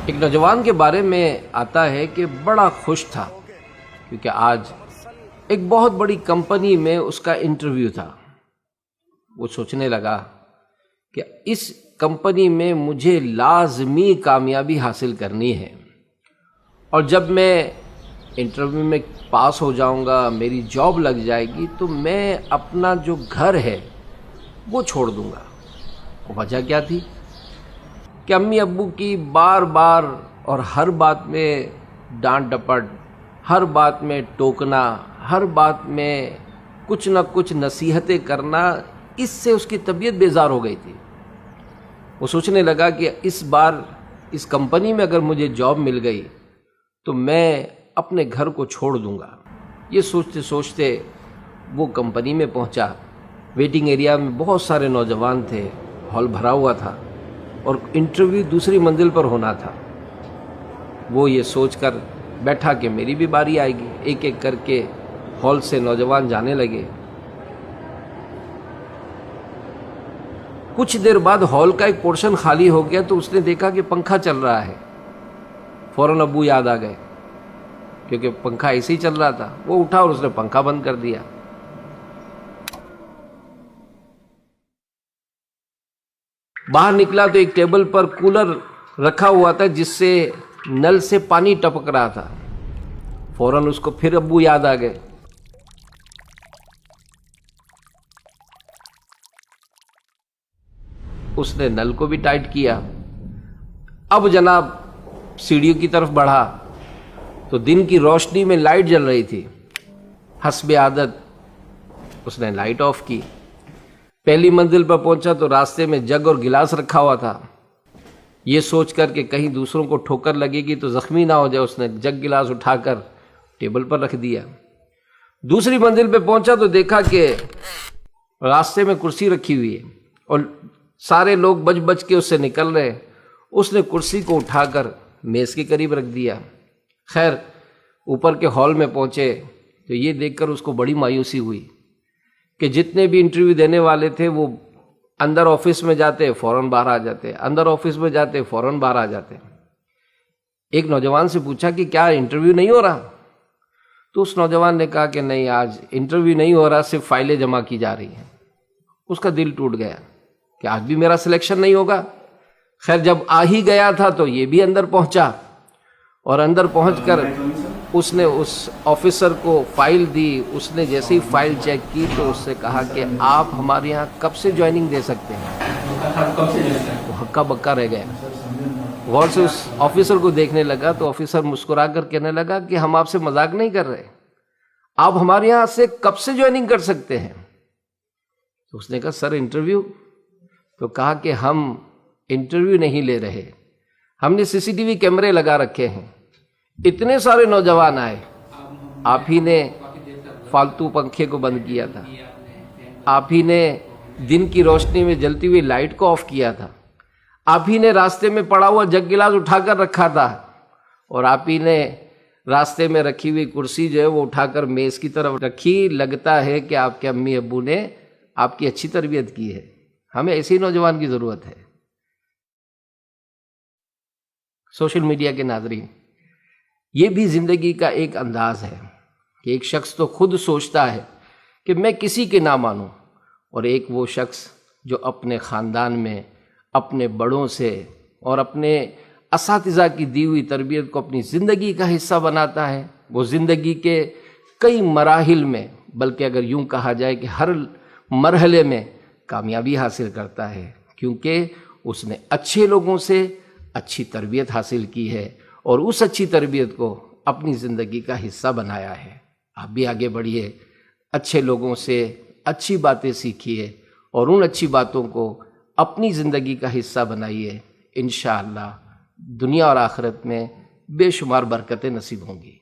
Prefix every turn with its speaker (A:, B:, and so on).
A: ایک نوجوان کے بارے میں آتا ہے کہ بڑا خوش تھا کیونکہ آج ایک بہت بڑی کمپنی میں اس کا انٹرویو تھا۔ وہ سوچنے لگا کہ اس کمپنی میں مجھے لازمی کامیابی حاصل کرنی ہے، اور جب میں انٹرویو میں پاس ہو جاؤں گا، میری جاب لگ جائے گی، تو میں اپنا جو گھر ہے وہ چھوڑ دوں گا۔ وجہ کیا تھی کہ امی ابو کی بار بار اور ہر بات میں ڈانٹ ڈپٹ، ہر بات میں ٹوکنا، ہر بات میں کچھ نہ کچھ نصیحتیں کرنا، اس سے اس کی طبیعت بیزار ہو گئی تھی۔ وہ سوچنے لگا کہ اس بار اس کمپنی میں اگر مجھے جاب مل گئی تو میں اپنے گھر کو چھوڑ دوں گا۔ یہ سوچتے سوچتے وہ کمپنی میں پہنچا۔ ویٹنگ ایریا میں بہت سارے نوجوان تھے، ہال بھرا ہوا تھا اور انٹرویو دوسری منزل پر ہونا تھا۔ وہ یہ سوچ کر بیٹھا کہ میری بھی باری آئے گی۔ ایک ایک کر کے ہال سے نوجوان جانے لگے۔ کچھ دیر بعد ہال کا ایک پورشن خالی ہو گیا تو اس نے دیکھا کہ پنکھا چل رہا ہے۔ فوراً ابو یاد آ گئے کیونکہ پنکھا ایسے ہی چل رہا تھا۔ وہ اٹھا اور اس نے پنکھا بند کر دیا۔ باہر نکلا تو ایک ٹیبل پر کولر رکھا ہوا تھا جس سے نل سے پانی ٹپک رہا تھا۔ فوراً اس کو پھر ابو یاد آ گئے۔ اس نے نل کو بھی ٹائٹ کیا۔ اب جناب سیڑھیوں کی طرف بڑھا تو دن کی روشنی میں لائٹ جل رہی تھی۔ حسب عادت اس نے لائٹ آف کی۔ پہلی منزل پر پہنچا تو راستے میں جگ اور گلاس رکھا ہوا تھا۔ یہ سوچ کر کہ کہیں دوسروں کو ٹھوکر لگے گی تو زخمی نہ ہو جائے، اس نے جگ گلاس اٹھا کر ٹیبل پر رکھ دیا۔ دوسری منزل پہ پہنچا تو دیکھا کہ راستے میں کرسی رکھی ہوئی ہے اور سارے لوگ بج بج کے اس سے نکل رہے ہیں۔ اس نے کرسی کو اٹھا کر میز کے قریب رکھ دیا۔ خیر اوپر کے ہال میں پہنچے تو یہ دیکھ کر اس کو بڑی مایوسی ہوئی کہ جتنے بھی انٹرویو دینے والے تھے وہ اندر آفس میں جاتے فوراً باہر آ جاتے، اندر آفس میں جاتے فوراً باہر آ جاتے۔ ایک نوجوان سے پوچھا کہ کیا انٹرویو نہیں ہو رہا؟ تو اس نوجوان نے کہا کہ نہیں، آج انٹرویو نہیں ہو رہا، صرف فائلیں جمع کی جا رہی ہیں۔ اس کا دل ٹوٹ گیا کہ آج بھی میرا سلیکشن نہیں ہوگا۔ خیر جب آ ہی گیا تھا تو یہ بھی اندر پہنچا، اور اندر پہنچ کر اس نے اس آفیسر کو فائل دی۔ اس نے جیسے ہی فائل چیک کی تو اس سے کہا کہ آپ ہمارے یہاں کب سے جوائننگ دے سکتے ہیں؟ وہ ہکا بکا رہ گیا۔ غور سے اس آفیسر کو دیکھنے لگا تو آفیسر مسکرا کر کہنے لگا کہ ہم آپ سے مذاق نہیں کر رہے، آپ ہمارے یہاں سے کب سے جوائننگ کر سکتے ہیں؟ تو اس نے کہا سر انٹرویو؟ تو کہا کہ ہم انٹرویو نہیں لے رہے، ہم نے سی سی ٹی وی کیمرے لگا رکھے ہیں۔ اتنے سارے نوجوان آئے، آپ ہی نے فالتو پنکھے کو بند کیا تھا، آپ ہی نے دن کی روشنی میں جلتی ہوئی لائٹ کو آف کیا تھا، آپ ہی نے راستے میں پڑا ہوا جگ گلاس اٹھا کر رکھا تھا، اور آپ ہی نے راستے میں رکھی ہوئی کرسی جو ہے وہ اٹھا کر میز کی طرف رکھی۔ لگتا ہے کہ آپ کے امی ابو نے آپ کی اچھی تربیت کی ہے۔ ہمیں ایسے ہی نوجوان کی ضرورت ہے۔ سوشل میڈیا کے ناظرین، یہ بھی زندگی کا ایک انداز ہے کہ ایک شخص تو خود سوچتا ہے کہ میں کسی کے نہ مانوں، اور ایک وہ شخص جو اپنے خاندان میں اپنے بڑوں سے اور اپنے اساتذہ کی دی ہوئی تربیت کو اپنی زندگی کا حصہ بناتا ہے۔ وہ زندگی کے کئی مراحل میں، بلکہ اگر یوں کہا جائے کہ ہر مرحلے میں کامیابی حاصل کرتا ہے، کیونکہ اس نے اچھے لوگوں سے اچھی تربیت حاصل کی ہے اور اس اچھی تربیت کو اپنی زندگی کا حصہ بنایا ہے۔ آپ بھی آگے بڑھیے، اچھے لوگوں سے اچھی باتیں سیکھیے اور ان اچھی باتوں کو اپنی زندگی کا حصہ بنائیے۔ انشاءاللہ دنیا اور آخرت میں بے شمار برکتیں نصیب ہوں گی۔